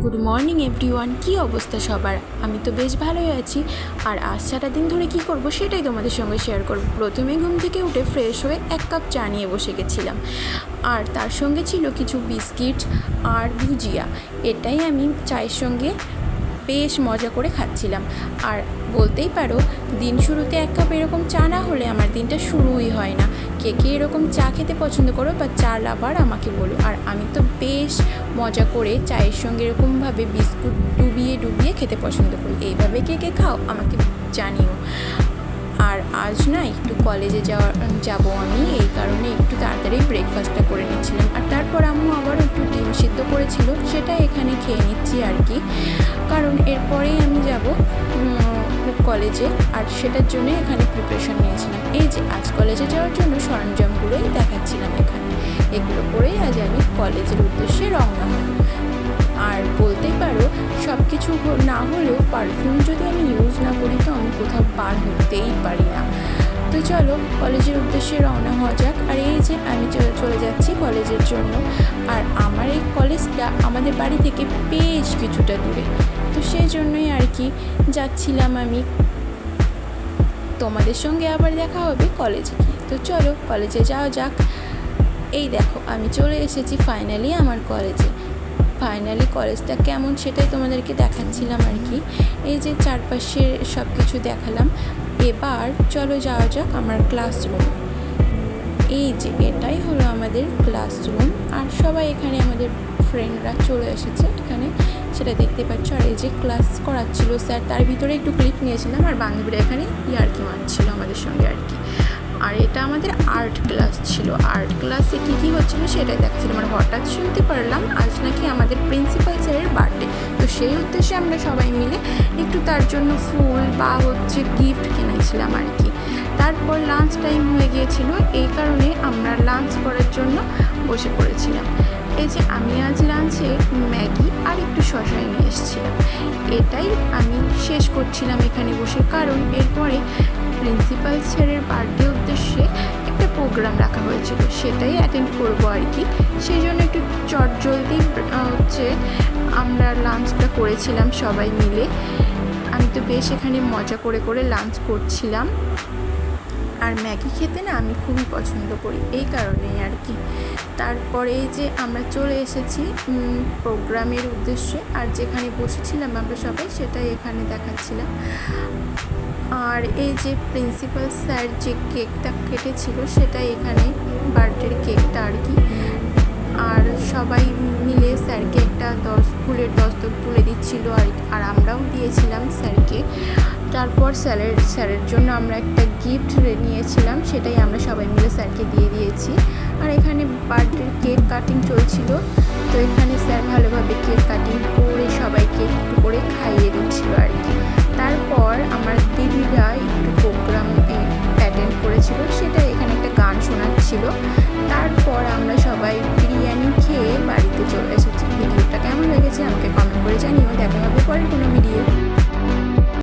Good morning everyone. কী অবস্থা সবার? আমি তো বেশ ভালোই আছি। আর আজ সারাদিন ধরে কি করব সেটাই তোমাদের সঙ্গে শেয়ার করব। প্রথমে ঘুম থেকে উঠে ফ্রেশ হয়ে 1 কাপ চা নিয়ে বসে গেছিলাম, আর তার সঙ্গে ছিল কিছু বিস্কিট আর ভুজিয়া। এটাই আমি চায়ের সঙ্গে বেশ মজা করে খাচ্ছিলাম। আর বলতেই পারো, দিন শুরুতে 1 কাপ এরকম চা না হলে আমার দিনটা শুরুই হয় না। কে কে এরকম চা খেতে পছন্দ করো বা চা লাভার আমাকে বলো। আর আমি তো বেশ মজা করে চায়ের সঙ্গে এরকমভাবে বিস্কুট ডুবিয়ে ডুবিয়ে খেতে পছন্দ করি। এইভাবে কে কে খাও আমাকে জানিও। আর আজ না একটু কলেজে যাবো আমি, এই কারণে একটু তাড়াতাড়ি ব্রেকফাস্টটা করে নিচ্ছিলাম। আর তারপর আম্মু আবার একটু ডিম সিদ্ধ করেছিল, সেটা এখানে খেয়ে নিচ্ছি আর কি, কারণ এরপরেই আমি যাব কলেজে। আর সেটার জন্য এখানে প্রিপারেশন নিয়েছিলাম। এই যে আজ কলেজে যাওয়ার জন্য সরঞ্জামগুলোই দেখাচ্ছিলাম এখানে। এগুলো করেই আজ আমি কলেজের উদ্দেশ্যে রওনা হব। আর বলতেই পারো, সব কিছু না হলেও পারফিউম যদি আমি ইউজ না করি তো আমি কোথাও পার হতেই পারি না। তো চলো কলেজের উদ্দেশ্যে রওনা হওয়া যাক। আর এই যে আমি চলে যাচ্ছি কলেজের জন্য। আর আমার এই কলেজটা আমাদের বাড়ি থেকে বেশ কিছুটা দূরে, তো সেই জন্যই আর কি যাচ্ছিলাম আমি। তোমাদের সঙ্গে আবার দেখা হবে কলেজে গিয়ে। তো চলো কলেজে যাওয়া যাক। এই দেখো আমি চলে এসেছি ফাইনালি আমার কলেজে। ফাইনালি কলেজটা কেমন সেটাই তোমাদেরকে দেখাচ্ছিলাম আর কি। এই যে চারপাশে সব কিছু দেখালাম। এবার চলো যাওয়া যাক আমার ক্লাসরুমে। এই যে এটাই হলো আমাদের ক্লাসরুম। আর সবাই এখানে আমাদের ফ্রেন্ডরা চলে এসেছে এখানে, সেটা দেখতে পাচ্ছ। আর এই যে ক্লাস করাচ্ছিল স্যার, তার ভিতরে একটু ক্লিপ নিয়েছিলাম। আর বান্ধবীরা এখানে ইয়ার্কি মারছিল আমাদের সঙ্গে আর কি। আর এটা আমাদের আর্ট ক্লাস ছিল। আর্ট ক্লাসে কী কী হচ্ছিলো সেটাই দেখছিলাম। আর হঠাৎ শুনতে পারলাম আজ নাকি আমাদের প্রিন্সিপাল স্যারের বার্থডে। তো সেই উদ্দেশ্যে আমরা সবাই মিলে একটু তার জন্য ফুল বা গিফট কিনেছিলাম আর কি। তারপর লাঞ্চ টাইম হয়ে গিয়েছিল, এই কারণে আমরা লাঞ্চ করার জন্য বসে পড়েছিলাম। এই যে আমি আজ লাঞ্চে ম্যাগি আর একটু শশাই নিয়ে এসেছিলাম। এটাই আমি শেষ করছিলাম এখানে বসে, কারণ এরপরে প্রিন্সিপাল স্যারের বার্থডে উদ্দেশ্যে একটা প্রোগ্রাম রাখা হয়েছিল, সেটাই অ্যাটেন্ড করবো আর কি। সেই জন্য একটু চটজলদি আমরা লাঞ্চটা করেছিলাম সবাই মিলে। আমি তো বেশ এখানে মজা করে করে লাঞ্চ করছিলাম। আর ম্যাগি খেতে না আমি খুবই পছন্দ করি, এই কারণেই আর কি। তারপরে যে আমরা চলে এসেছি প্রোগ্রামের উদ্দেশ্যে। আর যেখানে বসেছিলাম আমরা সবাই সেটাই এখানে দেখাচ্ছিলাম। আর এই যে প্রিন্সিপাল স্যার যে কেকটা কেটেছিল সেটাই এখানে বার্থডের কেকটা আর কি। আর সবাই মিলে স্যারকে একটা ফুলের দস্তক তুলে দিচ্ছিল আর আমরাও দিয়েছিলাম স্যারকে। তারপর স্যারের জন্য আমরা একটা গিফট নিয়েছিলাম, সেটাই আমরা সবাই মিলে স্যারকে দিয়ে দিয়েছি। আর এখানে বার্থডের কেক কাটিং চলছিল, তো এখানে স্যার ভালোভাবে কেক কাটিং করে সবাইকে একটু করে খাইয়ে দিচ্ছিল আর কি। তারপর আমার দিদিরা একটু প্রোগ্রাম অ্যাটেন্ড করেছিল, সেটা এখানে একটা গান শোনাচ্ছিল। তারপর আমরা সবাই বিরিয়ানি খেয়ে বাড়িতে চলে এসেছি। ভিডিওটা কেমন লেগেছে আমাকে কমেন্ট করে জানিও। দেখা হবে পরের কোনো ভিডিও।